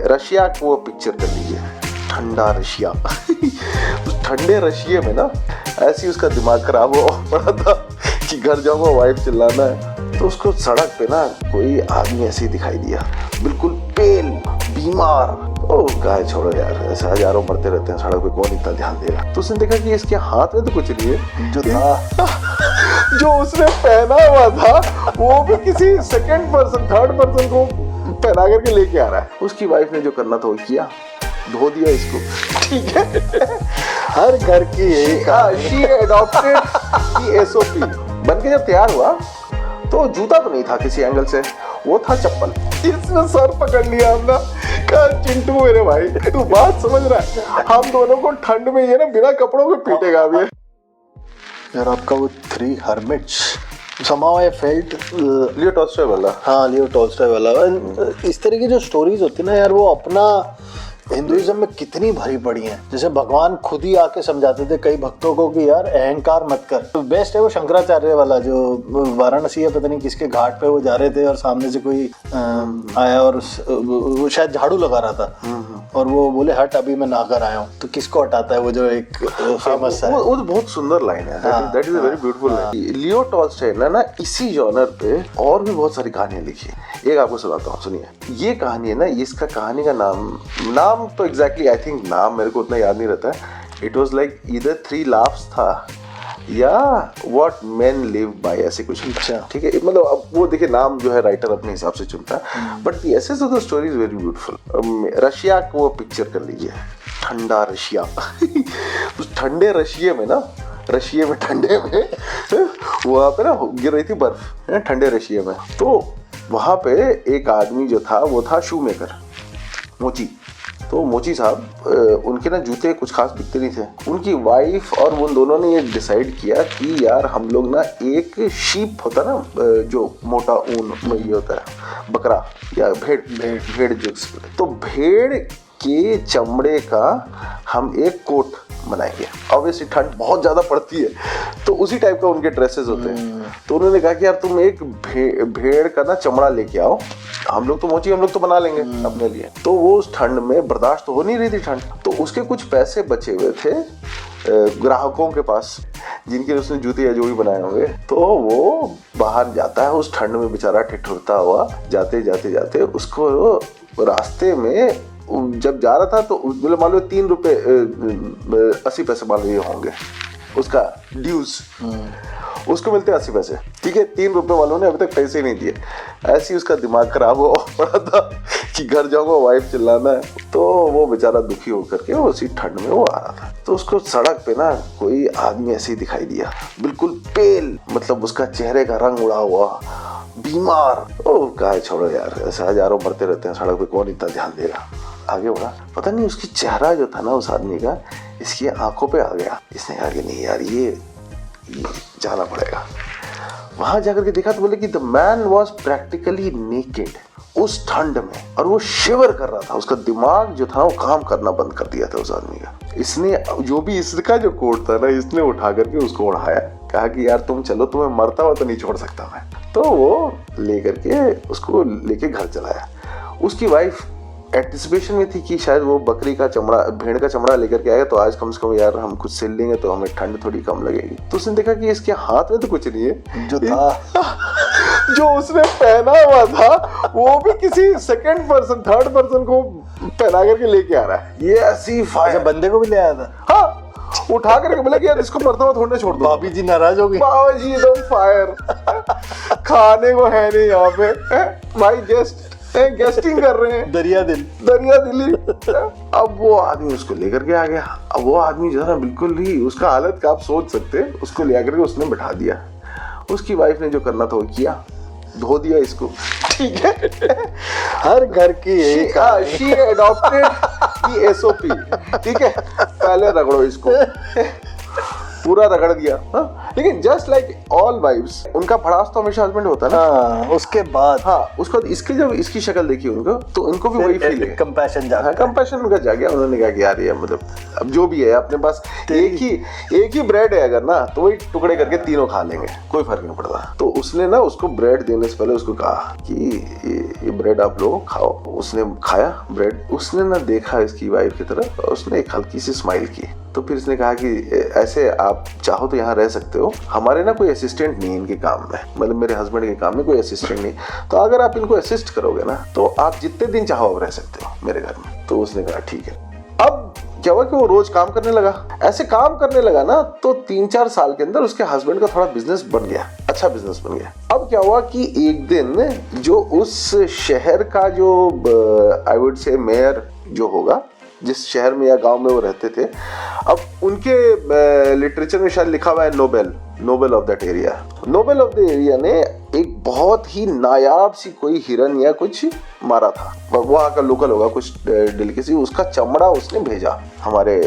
Russia को वो picture कर लीजिए, ठंडा रशिया। उस ठंडे रशिया में ना ऐसी उसका दिमाग खराब हो पड़ा था कि घर जाऊंगा वाइफ चिल्लाना है। तो उसको सड़क पे ना कोई आदमी ऐसे ही दिखाई दिया, बिल्कुल पेल, बीमार। ओ गाय छोड़ो यार, ऐसे हजारों मरते रहते हैं सड़क पे, कौन इतना ध्यान देगा। तो उसने देखा कि इसके हाथ में तो कुछ नहीं है, जो था जो उसने पहना हुआ था वो भी किसी सेकंड पर्सन, थर्ड पर्सन को पहना करके लेके आ रहा है। उसकी वाइफ ने जो करना था वो किया, धो दिया इसको, ठीक है। हर घर की शी एडॉप्टेड की SOP बन के जब तैयार हुआ तो जूता तो नहीं था किसी एंगल से, वो था चप्पल। इसने सर पकड़ लिया अपना, कहा चिंटू मेरे भाई तू बात समझ रहा है, हम दोनों को ठंड में ये ना बिना कपड़ों के पीटेगा अभी। यार आपका वो 3 Hermits somehow I felt Leo Tolstoy वाला, हाँ लियो टॉल्स्टॉय वाला। इस तरह की जो स्टोरीज होती है ना यार, वो अपना हिंदुइज्म में कितनी भरी पड़ी हैं। जैसे भगवान खुद ही आके समझाते थे कई भक्तों को कि यार अहंकार मत कर। तो बेस्ट है वो शंकराचार्य वाला, जो वाराणसी है पता नहीं किसके घाट पे वो जा रहे थे और सामने से कोई आया और वो शायद झाड़ू लगा रहा था और वो बोले हट अभी मैं नहाकर आया हूँ। तो किसको हटाता है वो जो एक फेमस है, वो बहुत सुंदर लाइन है, that is a very beautiful line. Leo Tolstoy ने ना इसी जॉनर पे और भी बहुत सारी कहानियां लिखी है। एक आपको सुनाता हूँ, सुनिए। ये कहानी है ना, इसका कहानी का नाम तो एग्जैक्टली आई थिंक नाम मेरे को उतना याद नहीं रहता है। It was like either 3 laughs था या व्हाट मेन लिव बाय, ऐसे कुछ। अच्छा, ठीक है, मतलब अब वो देखिए नाम जो है राइटर अपने हिसाब से चुनता है, but the essence of the story is very beautiful. Russia को वो पिक्चर कर लीजिए, ठंडा रशिया। उस ठंडे रशिया में ना, रशिया में ठंडे में वहाँ पे ना गिर रही थी बर्फ, ठंडे रशिया में। तो वहाँ पे एक आदमी जो था वो था शू मेकर, मोची। तो मोची साहब उनके ना जूते कुछ खास बिकते नहीं थे। उनकी वाइफ और उन दोनों ने ये डिसाइड किया कि यार हम लोग ना एक शीप होता ना जो मोटा ऊन में ये होता है, बकरा या भेड़ जो, तो भेड़ के चमड़े का हम एक कोट बनाएंगे। ऑब्वियसली ठंड बहुत ज्यादा पड़ती है तो उसी टाइप का उनके ड्रेसेस होते हैं। तो उन्होंने कहा कि यार तुम एक भेड़ का ना चमड़ा लेके आओ, हम लोग तो मोची हम लोग तो बना लेंगे अपने लिए। तो वो उस ठंड में बर्दाश्त तो हो नहीं रही थी ठंड, तो उसके कुछ पैसे बचे हुए थे ग्राहकों के पास जिनके उसने जूते या जो भी बनाए होंगे। तो वो बाहर जाता है उस ठंड में बेचारा ठिठुरता हुआ, जाते जाते जाते उसको रास्ते में जब जा रहा था तो मतलब मान लो 3 रुपए 80 पैसे मान लो ये होंगे उसका ड्यूज, उसको मिलते 80 पैसे। ठीक है, 3 रुपए वालों ने अभी तक पैसे नहीं दिए। ऐसे ही उसका दिमाग खराब हो पड़ा था कि घर जाऊंगा वाइफ चिल्लाना है। तो वो बेचारा दुखी होकर के उसी ठंड में वो आ रहा था। तो उसको सड़क पे ना कोई आदमी ऐसे ही दिखाई दिया, बिल्कुल पेल, मतलब उसका चेहरे का रंग उड़ा हुआ, बीमार। ओ गाय छोड़ो यार, ऐसे हजारों मरते रहते हैं सड़क पे, कौन इतना ध्यान देगा। आगे बढ़ा, पता नहीं उसकी चेहरा जो था ना उस आदमी का इसकी आंखों पे आ गया। इसने कहा कि नहीं यार ये जाना पड़ेगा। वहां जाकर के देखा तो बोले कि the man was practically naked उस ठंड में, और वो शिवर कर रहा था। उसका दिमाग जो था वो काम करना बंद कर दिया था उस आदमी का। इसने जो भी इसका जो कोट था ना, इसने उठा करके उसको उड़ाया, कहा कि यार तुम चलो, तुम्हें मरता हुआ तो नहीं छोड़ सकता मैं। तो वो लेकर के उसको लेके घर चलाया। उसकी वाइफ एंटिसिपेशन में थी कि शायद वो बकरी का चमड़ा, भेड़ का चमड़ा लेकर के आएगा तो आज कम से कम यार हम कुछ सिल लेंगे तो हमें ठंड थोड़ी कम लगेगी। तो उसने देखा कि इसके हाथ में तो कुछ नहीं है, जो था जो उसने पहना हुआ था वो भी किसी सेकंड पर्सन, थर्ड पर्सन को पहना करके लेके आ रहा है। ये ऐसी फायर, बंदे को भी ले आया था। हाँ, उठा करके बोला कि यार इसको मरता हुआ थोड़ा छोड़ दो। भाभी जी नाराज हो गई, बाबा जी एकदम फायर। खाने को है नहीं यहाँ पे भाई, गेस्टिंग कर रहे हैं, दरिया दिली। अब वो आदमी उसको लेकर के आ गया। अब वो आदमी जो है ना बिल्कुल ही उसका हालत का आप सोच सकते हैं, उसको लेकर के उसने बैठा दिया। उसकी वाइफ ने जो करना था वो किया, धो दिया इसको, ठीक है। हर घर की शी एडॉप्टेड की SOP, ठीक है, पहले रगड़ो इसको, पूरा रगड़ दिया। हाँ, लेकिन जस्ट लाइक ऑल वाइफ्स उनका भड़ास तो हमेशा हस्बैंड होता है ना। हाँ, उसके बाद हाँ, उसको इसकी जब इसकी शक्ल देखी उनको तो उनको भी वही फील है, कंपैशन जागा। कंपैशन उनका जाग गया। उन्होंने कहा कि यार ये मतलब अब जो भी है अपने पास एक ही ब्रेड है अगर ना तो वही टुकड़े करके तीनों खा लेंगे, कोई फर्क नहीं पड़ता। तो उसने ना उसको ब्रेड देने से पहले उसको कहा कि ये ब्रेड आप लोग खाओ। उसने खाया ब्रेड, उसने ना देखा इसकी वाइफ की तरफ और उसने एक हल्की सी स्माइल की। तो फिर इसने कहा कि ऐसे आप चाहो तो यहाँ रह सकते हो, हमारे ना कोई असिस्टेंट नहीं इनके काम में, मतलब मेरे हस्बैंड के काम में कोई असिस्टेंट नहीं, तो अगर आप इनको असिस्ट करोगे ना तो आप जितने दिन चाहो आप रह सकते हो मेरे घर में। तो उसने कहा ठीक है। अब क्या हुआ कि वो रोज काम करने लगा। ऐसे काम करने लगा ना तो 3-4 साल के अंदर उसके हस्बैंड का थोड़ा बिजनेस बन गया, अच्छा बिजनेस बन गया। अब क्या हुआ कि एक दिन जो उस शहर का जो आई वुड से मेयर जो होगा, जिस शहर में या गांव में वो रहते थे, अब उनके लिटरेचर में शायद लिखा हुआ है Nobel of that area. Nobel of the area ने एक बहुत ही नायाब सी कोई हिरन या कुछ मारा था, वहाँ का लोकल होगा कुछ डेलिकेसी, उसका चमड़ा उसने भेजा हमारे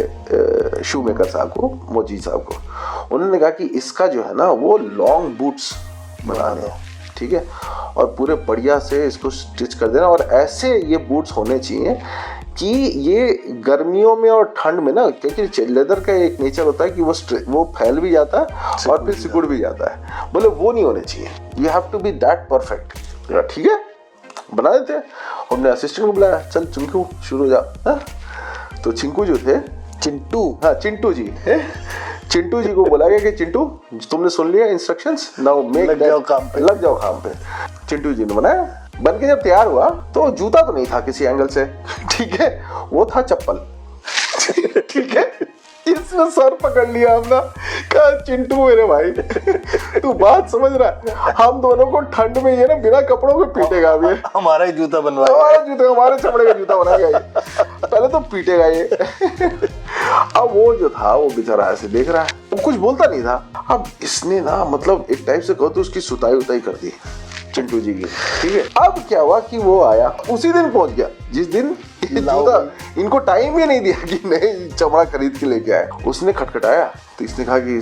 शू मेकर साहब को, मोजी साहब को। उन्होंने कहा कि इसका जो है ना वो लॉन्ग बूट्स बना दो, ठीक है, और पूरे बढ़िया से इसको स्टिच कर देना, और ऐसे ये बूट्स होने चाहिए कि ये गर्मियों में और ठंड में ना, क्योंकि लेदर का एक नेचर होता है कि वो फैल भी जाता है और फिर सिकुड़ भी जाता है, बोले वो नहीं होने चाहिए, you have to be that perfect. ठीक है, बना देते। हमने असिस्टेंट को बुलाया, चल चिंकू शुरू हो जा। तो चिंकू जो थे, चिंटू जी चिंटू जी को बोला गया कि चिंटू तुमने सुन लिया इंस्ट्रक्शंस, नाउ मेक लग जाओ काम पे। चिंटू जी ने बनाया, बन के जब तैयार हुआ तो जूता तो नहीं था किसी एंगल से, ठीक है, वो था चप्पल। ठीक है, इसमें सर पकड़ लिया हमने, कहा चिंटू मेरे भाई तू बात समझ रहा है, हम दोनों को ठंड में ये ना बिना कपड़ों के पीटेगा अभी, हमारा ही जूता बनवाएगा, हमारे चमड़े का जूता बनाएगा ये, पहले तो पीटेगा ये। अब वो जो था वो बेचारा ऐसे देख रहा है, वो कुछ बोलता नहीं था। अब इसने ना मतलब एक टाइप से कहो तो उसकी सुताई उताई कर दी चिंटू जी की, ठीक है। अब क्या हुआ कि वो आया, उसी दिन पहुंच गया जिस दिन जूता, इनको टाइम ही नहीं दिया कि नए चमड़ा खरीद के लेके आए। उसने खटखटाया तो इसने कहा कि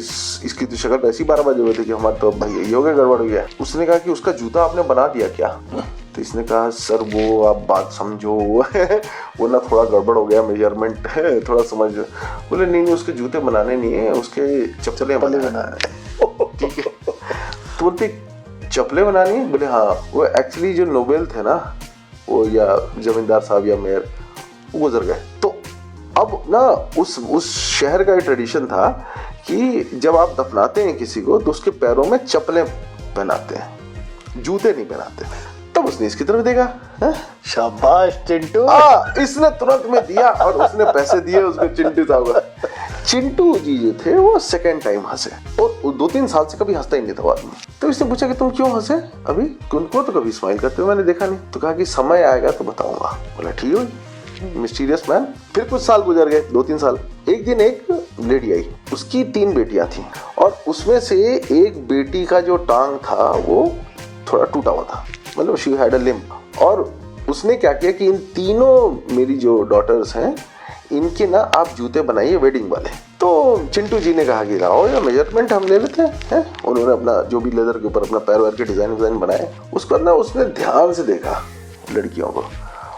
इसकी तो शक्ल ऐसी 12 बजे हुए थे कि हमारे तो भाई ये हो गया, गड़बड़ हो गया। उसने कहा कि उसका जूता आपने बना दिया क्या? तो इसने कहा सर वो आप बात समझो वो ना थोड़ा गड़बड़ हो गया, मेजरमेंट थोड़ा समझ। बोले नहीं उसके जूते बनाने नहीं है, उसके चप्पलें बनाना है। ठीक है, तो बोलते चप्पलें बनानी है? बोले हाँ। वो एक्चुअली जो नोबेल थे ना, वो या जमींदार साहब या मेयर, वो गुजर गए। तो अब ना उस शहर का ये ट्रेडिशन था कि जब आप दफनाते हैं किसी को तो उसके पैरों में चप्पलें पहनाते हैं, जूते नहीं पहनाते। तब उसने इसकी तरफ देखा, शाबाश चिंटू, इसने तुरंत में दिया और उसने पैसे दिए उसको चिंटू साहब। चिंटू जी जो थे वो सेकेंड टाइम हंसे, और 2-3 साल से कभी हंसता ही नहीं था वो आदमी। तो इसने पूछा कि तुम क्यों हंसे अभी, उनको तो कभी स्माइल करते हुए मैंने देखा नहीं। तो कहा कि समय आएगा तो बताऊंगा। बोला ठीक है, मिस्टीरियस मैन। फिर कुछ साल गुजर गए, 2-3 साल। एक दिन एक लेडी आई, उसकी 3 बेटियां थी, और उसमें से एक बेटी का जो टांग था वो थोड़ा टूटा हुआ था, मतलब शी हैड अ लिम्प। और उसने क्या किया कि इन तीनों मेरी जो डॉटर्स हैं इनके ना आप जूते बनाइए वेडिंग वाले। तो चिंटू जी ने कहा कि लाओ या मेजरमेंट हम ले लेते हैं। उन्होंने अपना जो भी लेदर के ऊपर अपना पैर वैर के डिजाइन बनाए। उसको ना उसने ध्यान से देखा लड़कियों को,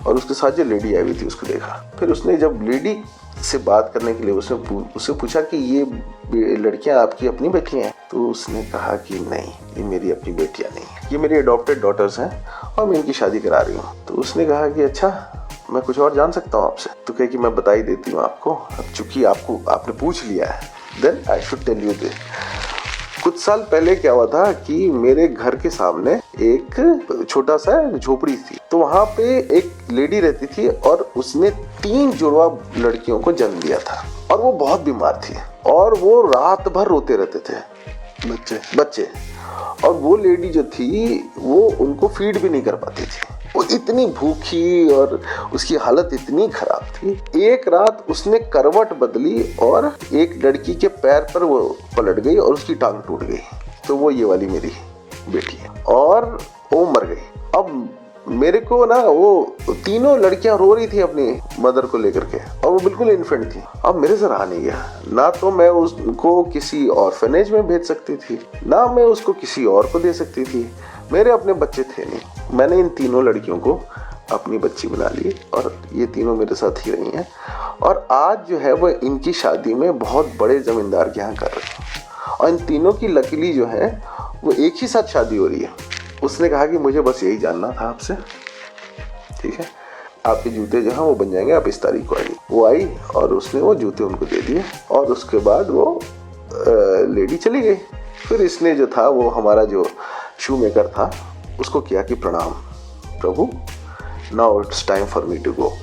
और उसके साथ जो लेडी आई हुई थी उसको देखा। फिर उसने जब लेडी से बात करने के लिए उससे पूछा कि ये लड़कियां आपकी अपनी बेटियां हैं? तो उसने कहा कि नहीं, ये मेरी अपनी बेटियां नहीं, ये मेरी अडॉप्टेड डॉटर्स हैं और मैं इनकी शादी करा रही हूँ। तो उसने कहा कि अच्छा, मैं कुछ और जान सकता हूँ आपसे? तो कहे कि मैं बता ही देती हूँ आपको, अब चूंकि आपने पूछ लिया है, then I should tell you this. कुछ साल पहले क्या हुआ था कि मेरे घर के सामने एक छोटा सा झोपड़ी थी, तो वहाँ पे एक लेडी रहती थी और उसने 3 जुड़वा लड़कियों को जन्म दिया था, और वो बहुत बीमार थी, और वो रात भर रोते रहते थे बच्चे। और वो लेडी जो थी वो उनको फीड भी नहीं कर पाती थी, वो इतनी भूखी और उसकी हालत इतनी खराब थी। एक रात उसने करवट बदली और एक लड़की के पैर पर वो पलट गई और उसकी टांग टूट गई। तो वो ये वाली मेरी बेटी है, और वो मर गई। अब मेरे को ना वो तीनों लड़कियां रो रही थी अपनी मदर को लेकर के, और वो बिल्कुल इन्फेंट थी। अब मेरे से रहा नहीं गया, ना तो मैं उसको किसी ऑर्फनेज में भेज सकती थी, ना मैं उसको किसी और को दे सकती थी, मेरे अपने बच्चे थे नहीं। मैंने इन तीनों लड़कियों को अपनी बच्ची बना ली और ये तीनों मेरे साथ ही रही हैं। और आज जो है वो इनकी शादी में बहुत बड़े जमींदार के यहाँ कर रहे हैं, और इन तीनों की लकीली जो है वो एक ही साथ शादी हो रही है। उसने कहा कि मुझे बस यही जानना था आपसे, ठीक है, आपके जूते जो हैं वो बन जाएंगे, आप इस तारीख को आइए। वो आई और उसने वो जूते उनको दे दिए, और उसके बाद वो लेडी चली गई। फिर इसने जो था वो हमारा जो शू मेकर था उसको किया कि प्रणाम प्रभु, now it's time for me to go,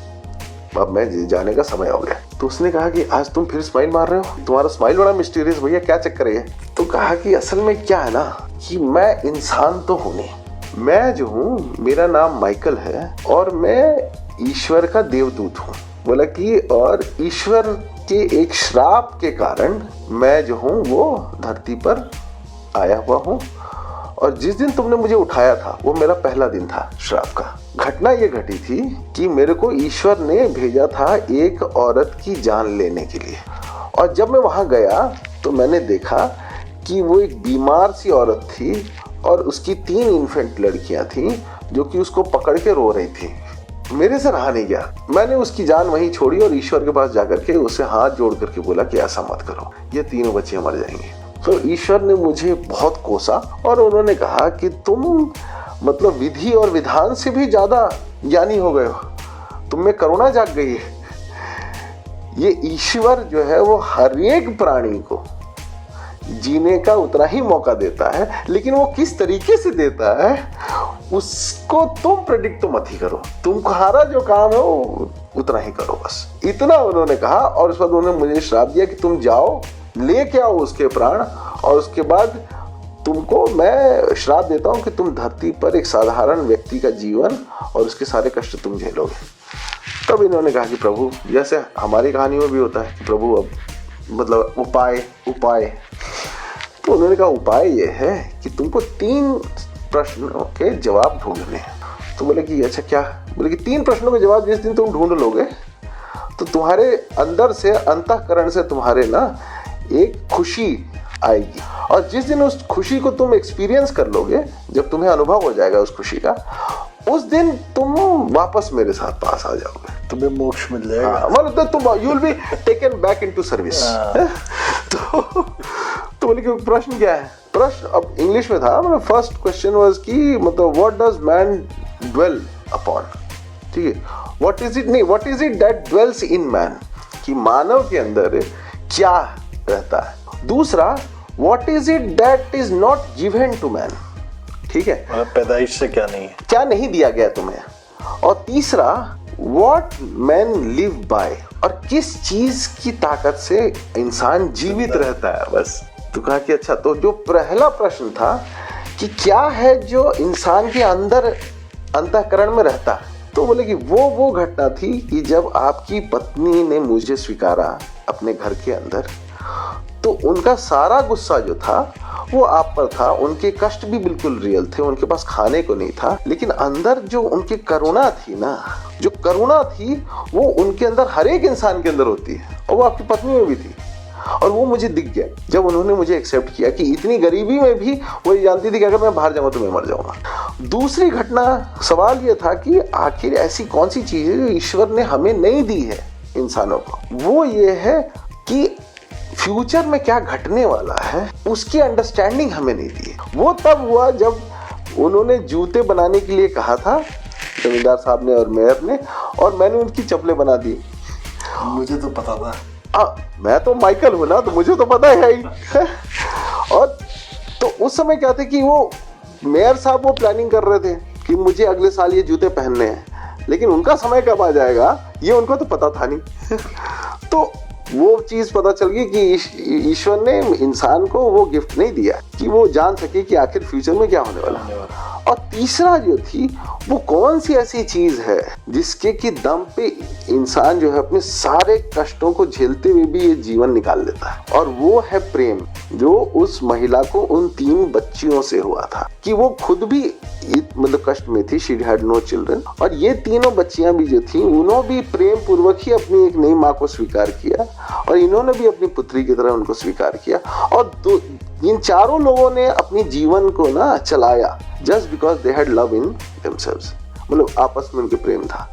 अब मैं जाने का समय हो गया। तो उसने कहा कि आज तुम फिर स्माइल मार रहे हो, तुम्हारा स्माइल बड़ा मिस्टीरियस भैया, क्या चक्कर है? तो कहा कि असल में क्या है ना कि मैं इंसान तो हूं नहीं, मैं जो हूँ मेरा नाम माइकल है और मैं ईश्वर का देवदूत हूँ। बोला कि और ईश्वर के एक श्राप के कारण मैं जो हूँ वो धरती पर आया हुआ हूँ, और जिस दिन तुमने मुझे उठाया था वो मेरा पहला दिन था श्राप का। घटना ये घटी थी कि मेरे को ईश्वर ने भेजा था एक औरत की जान लेने के लिए, और जब मैं वहां गया तो मैंने देखा कि वो एक बीमार सी औरत थी और उसकी 3 इन्फेंट लड़कियां थीं जो कि उसको पकड़ के रो रही थी। मेरे से रहा नहीं गया, मैंने उसकी जान वहीं छोड़ी और ईश्वर के पास जाकर के उसे हाथ जोड़ करके बोला कि ऐसा मत करो, ये तीनों बच्चे मर जाएंगे। तो ईश्वर ने मुझे बहुत कोसा और उन्होंने कहा कि तुम मतलब विधि और विधान से भी ज्यादा ज्ञानी हो गए हो, तुम में करुणा जाग गई है। ये ईश्वर जो है वो हर एक प्राणी को जीने का उतना ही मौका देता है, लेकिन वो किस तरीके से देता है उसको तुम प्रेडिक्ट तो मत ही करो, तुम्हारा जो काम है वो उतना ही करो, बस इतना उन्होंने कहा। और उस बाद उन्होंने मुझे श्राप दिया कि तुम जाओ लेके आओ उसके प्राण, और उसके बाद तुमको मैं श्राप देता हूं कि तुम धरती पर एक साधारण व्यक्ति का जीवन और उसके सारे कष्ट तुम झेलोगे। तब इन्होंने कहा कि प्रभु, जैसे हमारी कहानी में भी होता है, प्रभु अब मतलब उपाय। तो उन्होंने कहा उपाय ये है कि तुमको 3 प्रश्नों के जवाब ढूंढने हैं। तो बोले कि अच्छा क्या? बोले कि 3 प्रश्नों के जवाब जिस दिन तुम ढूंढ लोगे तो तुम्हारे अंदर से, अंतःकरण से तुम्हारे ना एक खुशी आएगी, और जिस दिन उस खुशी को तुम एक्सपीरियंस कर लोगे, जब तुम्हें अनुभव हो जाएगा उस खुशी का, उस दिन तुम वापस मेरे साथ पास आ जाओगे, तुम्हें मोक्ष मिल जाएगा। मतलब तुम you will be taken back into service. तो बोले कि प्रश्न क्या है? प्रश्न अब इंग्लिश में था, मतलब फर्स्ट क्वेश्चन वाज कि मतलब what does man dwell upon, ठीक है, what is it that dwells in man, कि मानव के अंदर क्या रहता है। दूसरा, what is it that is not given to man, ठीक है, पैदाइश से क्या नहीं दिया गया तुम्हें। और तीसरा, व्हाट मैन लिव बाय, और किस चीज की ताकत से इंसान जीवित रहता है, बस। तो कहा कि अच्छा, तो जो पहला प्रश्न था कि क्या है जो इंसान के अंदर अंतःकरण में रहता है, तो बोले कि वो घटना थी कि जब आपकी पत्नी ने मुझे स्वीकारा अपने घर के अंदर, तो उनका सारा गुस्सा जो था वो आप पर था, उनके कष्ट भी बिल्कुल रियल थे, उनके पास खाने को नहीं था, लेकिन अंदर जो उनकी करुणा थी ना, जो करुणा थी वो उनके अंदर हर एक इंसान के अंदर होती है, और वो आपकी पत्नी में भी थी। और वो मुझे दिख गया जब उन्होंने मुझे एक्सेप्ट किया कि इतनी गरीबी में भी वो जानती थी कि अगर मैं बाहर जाऊंगा तो मैं मर जाऊंगा। दूसरी घटना, सवाल ये था कि आखिर ऐसी कौन सी चीज है जो ईश्वर ने हमें नहीं दी है इंसानों को, वो ये है कि फ्यूचर में क्या घटने वाला है उसकी अंडरस्टैंडिंग हमें नहीं दी है। वो तब हुआ जब उन्होंने जूते बनाने के लिए कहा था, जमींदार साहब ने और मेयर ने, और मैंने उनकी चप्पलें बना दी। मुझे तो पता था, मैं तो माइकल हूं ना, तो मुझे तो पता है ही। और तो उस समय क्या थे कि वो मेयर साहब वो प्लानिंग कर रहे थे कि मुझे अगले साल ये जूते पहनने हैं, लेकिन उनका समय कब आ जाएगा ये उनको तो पता था नहीं। तो वो चीज पता चल गई कि ईश्वर ने इंसान को वो गिफ्ट नहीं दिया कि वो जान सके कि आखिर फ्यूचर में क्या होने वाला है। और तीसरा जो थी वो कौन सी ऐसी चीज है जिसके कि दम पे इंसान जो है अपने सारे कष्टों को झेलते हुए भी ये जीवन निकाल लेता है, और वो है प्रेम, जो उस महिला को उन 3 बच्चियों से हुआ था कि वो खुद भी मतलब कष्ट में थी, शी हैड नो चिल्ड्रन, और ये तीनों बच्चियां भी जो थी उन्होंने भी प्रेम पूर्वक ही अपनी एक नई माँ को स्वीकार किया, और इन्होंने भी अपनी पुत्री की तरह उनको स्वीकार किया, और इन चारों लोगों ने अपनी जीवन को ना चलाया just because they had love in themselves, मतलब आपस में उनके प्रेम था।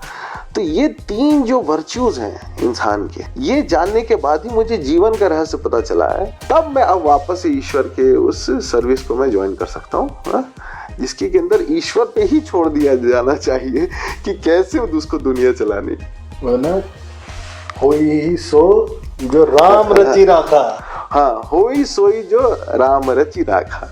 तो ये तीन जो वर्च्यूज हैं इंसान के, ये जानने के बाद ही मुझे जीवन का रहस्य पता चला है, तब मैं अब वापस से ईश्वर के उस सर्विस को मैं ज्वाइन कर सकता हूँ, जिसके के अंदर ईश्वर पे ही छोड़ दिया जाना चाहिए कि कैसे उसको दुनिया चलानी। ना होई सो जो राम रचि राखा। हाँ, होई सोई जो राम रचि राखा।